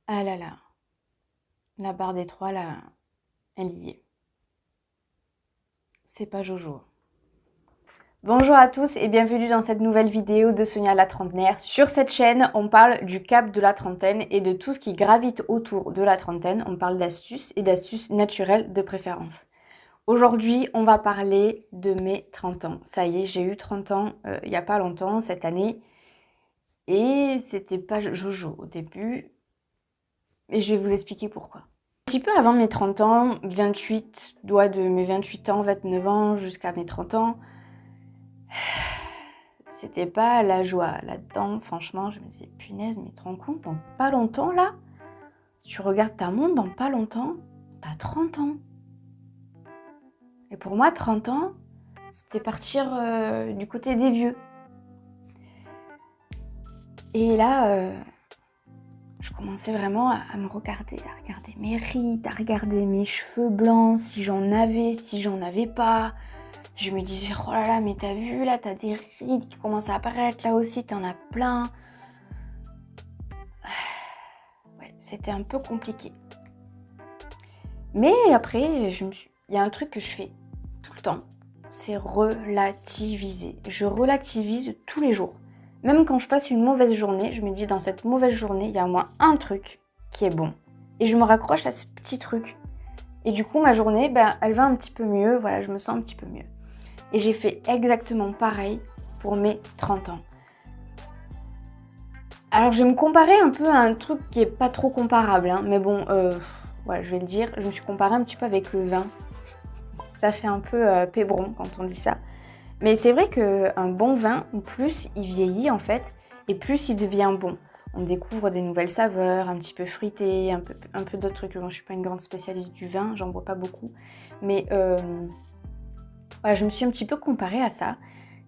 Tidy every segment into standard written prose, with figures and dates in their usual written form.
Ah là là, la barre des 3 là, elle y est. C'est pas Jojo. Bonjour à tous et bienvenue dans cette nouvelle vidéo de Sonia la trentenaire. Sur cette chaîne, on parle du cap de la trentaine et de tout ce qui gravite autour de la trentaine. On parle d'astuces et d'astuces naturelles de préférence. Aujourd'hui, on va parler de mes 30 ans. Ça y est, j'ai eu 30 ans il n'y a pas longtemps, cette année. Et c'était pas Jojo au début. Et je vais vous expliquer pourquoi. Un petit peu avant mes 30 ans, 28, de mes 28 ans, 29 ans jusqu'à mes 30 ans, c'était pas la joie là-dedans. Franchement, je me disais, punaise, mais tu te rends compte, dans pas longtemps là, si tu regardes ta montre, dans pas longtemps, t'as 30 ans. Et pour moi, 30 ans, c'était partir du côté des vieux. Et là, je commençais vraiment à me regarder, à regarder mes rides, à regarder mes cheveux blancs, si j'en avais, si j'en avais pas. Je me disais, oh là là, mais t'as vu, là, t'as des rides qui commencent à apparaître, là aussi, t'en as plein. Ouais, c'était un peu compliqué. Mais après, il y a un truc que je fais tout le temps, c'est relativiser. Je relativise tous les jours. Même quand je passe une mauvaise journée, je me dis, dans cette mauvaise journée, il y a au moins un truc qui est bon. Et je me raccroche à ce petit truc. Et du coup, ma journée, elle va un petit peu mieux, voilà, je me sens un petit peu mieux. Et j'ai fait exactement pareil pour mes 30 ans. Alors je vais me comparer un peu à un truc qui est pas trop comparable, hein, mais bon, voilà, je vais le dire, je me suis comparée un petit peu avec le vin. Ça fait un peu pébron quand on dit ça. Mais c'est vrai qu'un bon vin, plus il vieillit en fait, et plus il devient bon. On découvre des nouvelles saveurs, un petit peu fruitées, un peu d'autres trucs. Moi, je suis pas une grande spécialiste du vin, j'en bois pas beaucoup. Mais voilà, je me suis un petit peu comparée à ça.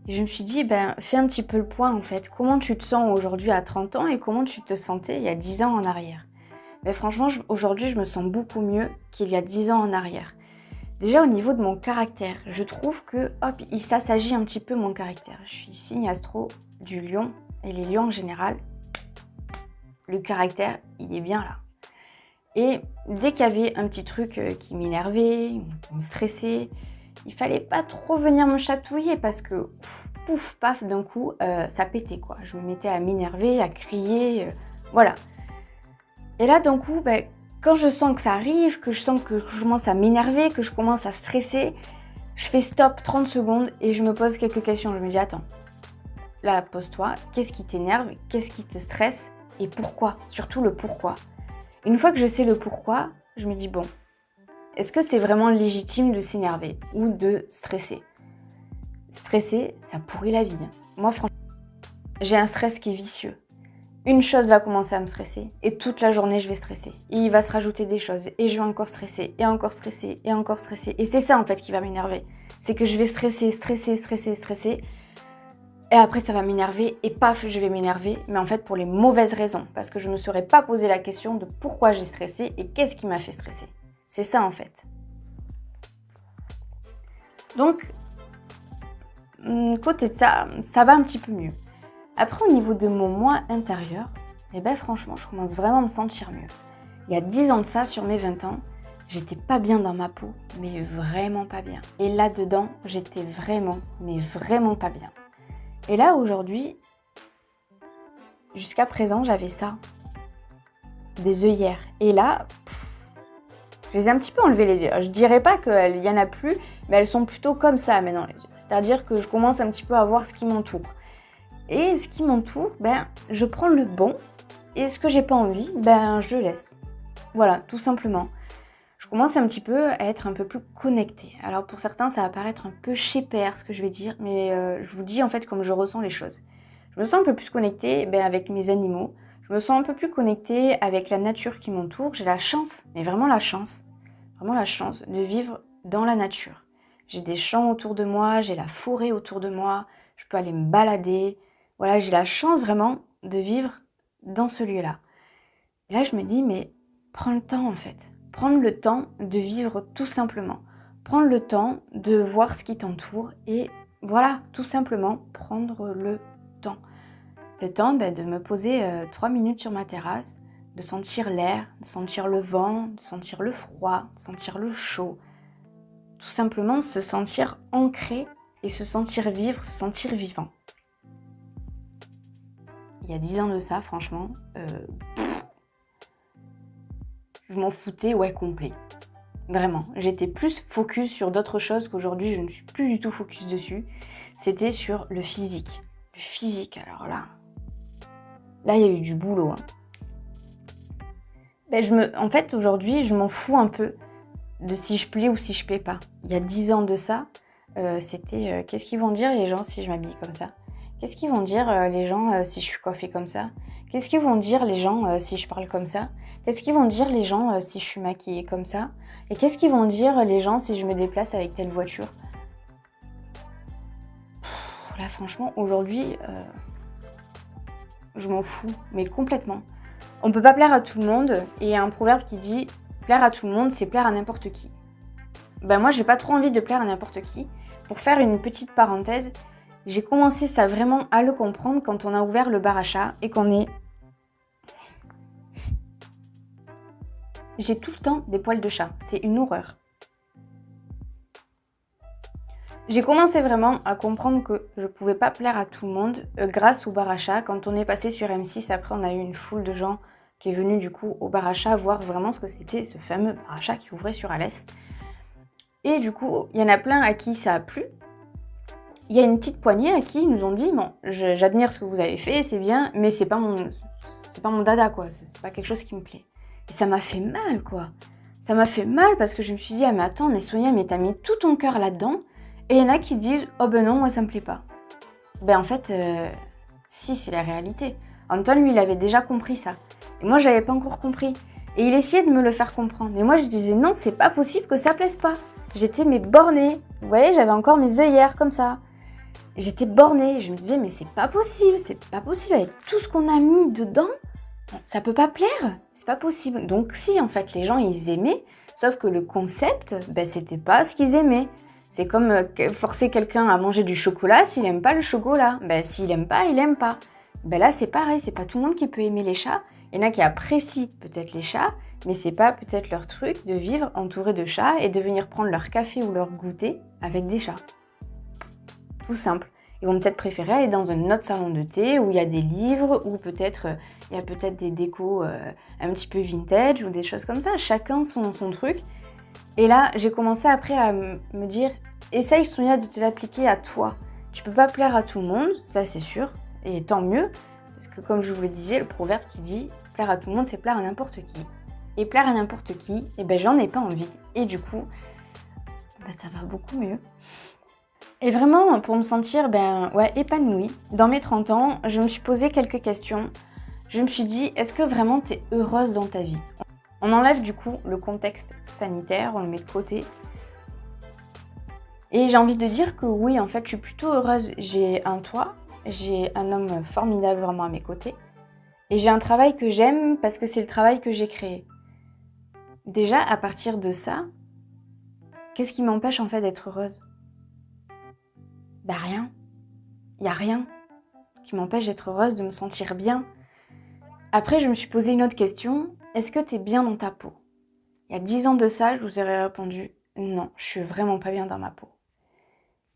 Et je me suis dit, fais un petit peu le point en fait. Comment tu te sens aujourd'hui à 30 ans et comment tu te sentais il y a 10 ans en arrière? Mais franchement, aujourd'hui, je me sens beaucoup mieux qu'il y a 10 ans en arrière. Déjà au niveau de mon caractère, je trouve que, hop, ça s'agit un petit peu mon caractère. Je suis signe astro du lion et les lions en général, le caractère, il est bien là. Et dès qu'il y avait un petit truc qui m'énervait, qui me stressait, il fallait pas trop venir me chatouiller parce que pouf, paf, d'un coup, ça pétait quoi. Je me mettais à m'énerver, à crier, voilà. Et là, d'un coup, quand je sens que ça arrive, que je sens que je commence à m'énerver, que je commence à stresser, je fais stop 30 secondes et je me pose quelques questions. Je me dis, attends, là, pose-toi, qu'est-ce qui t'énerve, qu'est-ce qui te stresse et pourquoi? Surtout le pourquoi. Une fois que je sais le pourquoi, je me dis, bon, est-ce que c'est vraiment légitime de s'énerver ou de stresser? Stresser, ça pourrit la vie. Moi, franchement, j'ai un stress qui est vicieux. Une chose va commencer à me stresser et toute la journée, je vais stresser. Et il va se rajouter des choses et je vais encore stresser et encore stresser et encore stresser. Et c'est ça, en fait, qui va m'énerver. C'est que je vais stresser, stresser, stresser, stresser. Et après, ça va m'énerver et paf, je vais m'énerver. Mais en fait, pour les mauvaises raisons. Parce que je ne me serais pas posé la question de pourquoi j'ai stressé et qu'est-ce qui m'a fait stresser. C'est ça, en fait. Donc, côté de ça, ça va un petit peu mieux. Après, au niveau de mon moi intérieur, franchement, je commence vraiment à me sentir mieux. Il y a 10 ans de ça, sur mes 20 ans, j'étais pas bien dans ma peau, mais vraiment pas bien. Et là-dedans, j'étais vraiment, mais vraiment pas bien. Et là, aujourd'hui, jusqu'à présent, j'avais ça. Des œillères. Et là, je les ai un petit peu enlevé les yeux. Je dirais pas qu'il y en a plus, mais elles sont plutôt comme ça maintenant les yeux. C'est-à-dire que je commence un petit peu à voir ce qui m'entoure. Et ce qui m'entoure, je prends le bon. Et ce que j'ai pas envie, je le laisse. Voilà, tout simplement. Je commence un petit peu à être un peu plus connectée. Alors pour certains, ça va paraître un peu père ce que je vais dire, mais je vous dis en fait comme je ressens les choses. Je me sens un peu plus connectée avec mes animaux. Je me sens un peu plus connectée avec la nature qui m'entoure. J'ai la chance, mais vraiment la chance de vivre dans la nature. J'ai des champs autour de moi, j'ai la forêt autour de moi, je peux aller me balader. Voilà, j'ai la chance vraiment de vivre dans ce lieu-là. Et là, je me dis, mais prends le temps en fait. Prendre le temps de vivre tout simplement. Prendre le temps de voir ce qui t'entoure et voilà, tout simplement prendre le temps. Le temps de me poser 3 minutes sur ma terrasse, de sentir l'air, de sentir le vent, de sentir le froid, de sentir le chaud. Tout simplement se sentir ancré et se sentir vivre, se sentir vivant. Il y a 10 ans de ça, franchement, je m'en foutais, complet. Vraiment, j'étais plus focus sur d'autres choses qu'aujourd'hui, je ne suis plus du tout focus dessus. C'était sur le physique. Le physique, alors là, il y a eu du boulot. En fait, aujourd'hui, je m'en fous un peu de si je plais ou si je plais pas. Il y a 10 ans de ça, c'était qu'est-ce qu'ils vont dire les gens si je m'habille comme ça? Qu'est-ce qu'ils vont dire les gens si je suis coiffée comme ça? Qu'est-ce qu'ils vont dire les gens si je parle comme ça? Qu'est-ce qu'ils vont dire les gens si je suis maquillée comme ça? Et qu'est-ce qu'ils vont dire les gens si je me déplace avec telle voiture? Là, franchement, aujourd'hui, je m'en fous, mais complètement. On peut pas plaire à tout le monde, et il y a un proverbe qui dit « plaire à tout le monde, c'est plaire à n'importe qui ». Moi, j'ai pas trop envie de plaire à n'importe qui. Pour faire une petite parenthèse, j'ai commencé ça vraiment à le comprendre quand on a ouvert le bar à chat et qu'on est... J'ai tout le temps des poils de chat, c'est une horreur. J'ai commencé vraiment à comprendre que je pouvais pas plaire à tout le monde grâce au bar à chat. Quand on est passé sur M6, après on a eu une foule de gens qui est venue du coup au bar à chat voir vraiment ce que c'était ce fameux bar à chat qui ouvrait sur Alès. Et du coup, il y en a plein à qui ça a plu. Il y a une petite poignée à qui ils nous ont dit « Bon, j'admire ce que vous avez fait, c'est bien, mais c'est pas mon dada, quoi. C'est pas quelque chose qui me plaît. » Et ça m'a fait mal, quoi. Ça m'a fait mal parce que je me suis dit « Ah mais attends, mais Sonia, mais t'as mis tout ton cœur là-dedans. » Et il y en a qui disent « Oh ben non, moi ça me plaît pas. » En fait, si, c'est la réalité. Antoine, lui, il avait déjà compris ça. Et moi, j'avais pas encore compris. Et il essayait de me le faire comprendre. Mais moi, je disais « Non, c'est pas possible que ça plaise pas. » J'étais bornée. Vous voyez, j'avais encore mes œillères comme ça. J'étais bornée, je me disais mais c'est pas possible avec tout ce qu'on a mis dedans, ça peut pas plaire, c'est pas possible. Donc si en fait les gens ils aimaient, sauf que le concept, c'était pas ce qu'ils aimaient. C'est comme forcer quelqu'un à manger du chocolat s'il aime pas le chocolat. S'il aime pas, il aime pas. Là c'est pareil, c'est pas tout le monde qui peut aimer les chats. Il y en a qui apprécient peut-être les chats, mais c'est pas peut-être leur truc de vivre entouré de chats et de venir prendre leur café ou leur goûter avec des chats. Tout simple. Ils vont peut-être préférer aller dans un autre salon de thé où il y a des livres, ou peut-être il y a peut-être des décos un petit peu vintage ou des choses comme ça. Chacun son truc. Et là, j'ai commencé après à me dire, essaye Sonia de te l'appliquer à toi. Tu peux pas plaire à tout le monde, ça c'est sûr, et tant mieux. Parce que comme je vous le disais, le proverbe qui dit plaire à tout le monde, c'est plaire à n'importe qui. Et plaire à n'importe qui, j'en ai pas envie. Et du coup, ça va beaucoup mieux. Et vraiment, pour me sentir épanouie, dans mes 30 ans, je me suis posé quelques questions. Je me suis dit, est-ce que vraiment tu es heureuse dans ta vie? On enlève du coup le contexte sanitaire, on le met de côté. Et j'ai envie de dire que oui, en fait, je suis plutôt heureuse. J'ai un toit, j'ai un homme formidable vraiment à mes côtés. Et j'ai un travail que j'aime parce que c'est le travail que j'ai créé. Déjà, à partir de ça, qu'est-ce qui m'empêche en fait d'être heureuse? Rien. Il n'y a rien qui m'empêche d'être heureuse, de me sentir bien. Après, je me suis posé une autre question. Est-ce que tu es bien dans ta peau? Il y a 10 ans de ça, je vous aurais répondu non, je suis vraiment pas bien dans ma peau.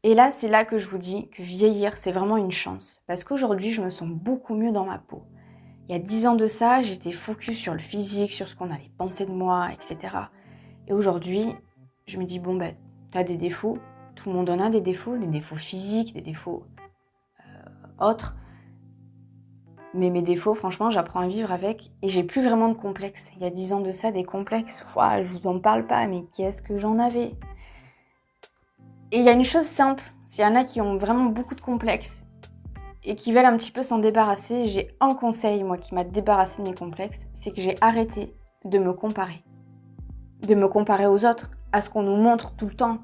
Et là, c'est là que je vous dis que vieillir, c'est vraiment une chance. Parce qu'aujourd'hui, je me sens beaucoup mieux dans ma peau. Il y a 10 ans de ça, j'étais focus sur le physique, sur ce qu'on allait penser de moi, etc. Et aujourd'hui, je me dis, t'as des défauts. Tout le monde en a des défauts physiques, des défauts autres. Mais mes défauts, franchement, j'apprends à vivre avec et j'ai plus vraiment de complexes. Il y a 10 ans de ça, des complexes, je vous en parle pas, mais qu'est-ce que j'en avais? Et il y a une chose simple, s'il y en a qui ont vraiment beaucoup de complexes et qui veulent un petit peu s'en débarrasser, j'ai un conseil, moi, qui m'a débarrassé de mes complexes, c'est que j'ai arrêté de me comparer. De me comparer aux autres, à ce qu'on nous montre tout le temps,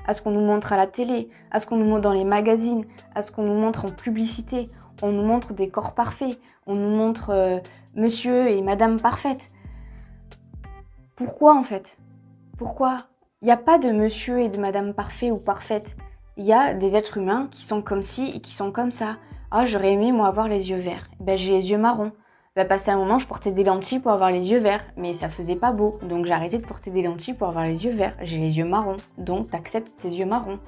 à ce qu'on nous montre à la télé, à ce qu'on nous montre dans les magazines, à ce qu'on nous montre en publicité. On nous montre des corps parfaits, on nous montre monsieur et madame parfaite. Pourquoi en fait? Pourquoi? Il n'y a pas de monsieur et de madame parfait ou parfaite. Il y a des êtres humains qui sont comme ci et qui sont comme ça. Ah, j'aurais aimé moi avoir les yeux verts. J'ai les yeux marrons. Passé un moment, je portais des lentilles pour avoir les yeux verts, mais ça faisait pas beau. Donc j'ai arrêté de porter des lentilles pour avoir les yeux verts. J'ai les yeux marrons, donc t'acceptes tes yeux marrons.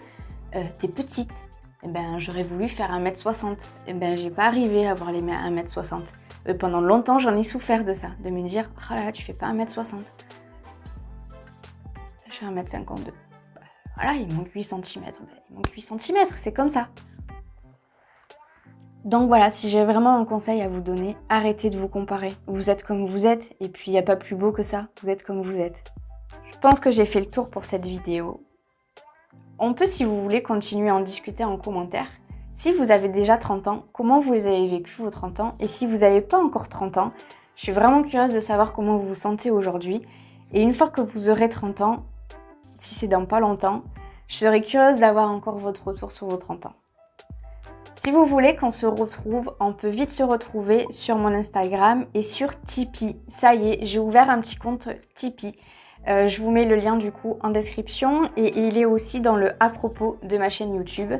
T'es petite, j'aurais voulu faire 1m60. J'ai pas arrivé à avoir les 1m60. Pendant longtemps, j'en ai souffert de ça, de me dire « Oh là là, tu fais pas 1m60 ». Je fais 1m52. Voilà, il manque 8 cm. Il manque 8 cm, c'est comme ça. Donc voilà, si j'ai vraiment un conseil à vous donner, arrêtez de vous comparer. Vous êtes comme vous êtes, et puis il n'y a pas plus beau que ça, vous êtes comme vous êtes. Je pense que j'ai fait le tour pour cette vidéo. On peut, si vous voulez, continuer à en discuter en commentaire. Si vous avez déjà 30 ans, comment vous avez vécu vos 30 ans? Et si vous n'avez pas encore 30 ans, je suis vraiment curieuse de savoir comment vous vous sentez aujourd'hui. Et une fois que vous aurez 30 ans, si c'est dans pas longtemps, je serais curieuse d'avoir encore votre retour sur vos 30 ans. Si vous voulez qu'on se retrouve, on peut vite se retrouver sur mon Instagram et sur Tipeee. Ça y est, j'ai ouvert un petit compte Tipeee. Je vous mets le lien du coup en description et il est aussi dans le à propos de ma chaîne YouTube.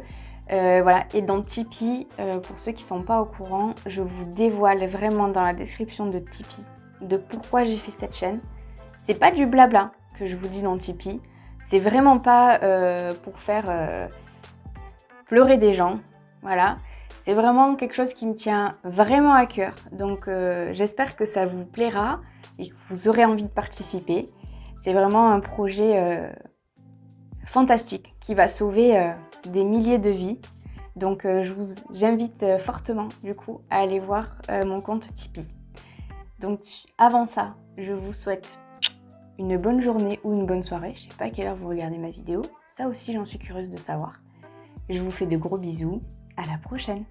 Voilà, et dans Tipeee, pour ceux qui ne sont pas au courant, je vous dévoile vraiment dans la description de Tipeee de pourquoi j'ai fait cette chaîne. C'est pas du blabla que je vous dis dans Tipeee. C'est vraiment pas pour faire pleurer des gens. Voilà, c'est vraiment quelque chose qui me tient vraiment à cœur. Donc j'espère que ça vous plaira et que vous aurez envie de participer. C'est vraiment un projet fantastique qui va sauver des milliers de vies. Donc j'invite fortement du coup à aller voir mon compte Tipeee. Donc avant ça, je vous souhaite une bonne journée ou une bonne soirée. Je sais pas à quelle heure vous regardez ma vidéo. Ça aussi, j'en suis curieuse de savoir. Je vous fais de gros bisous. À la prochaine!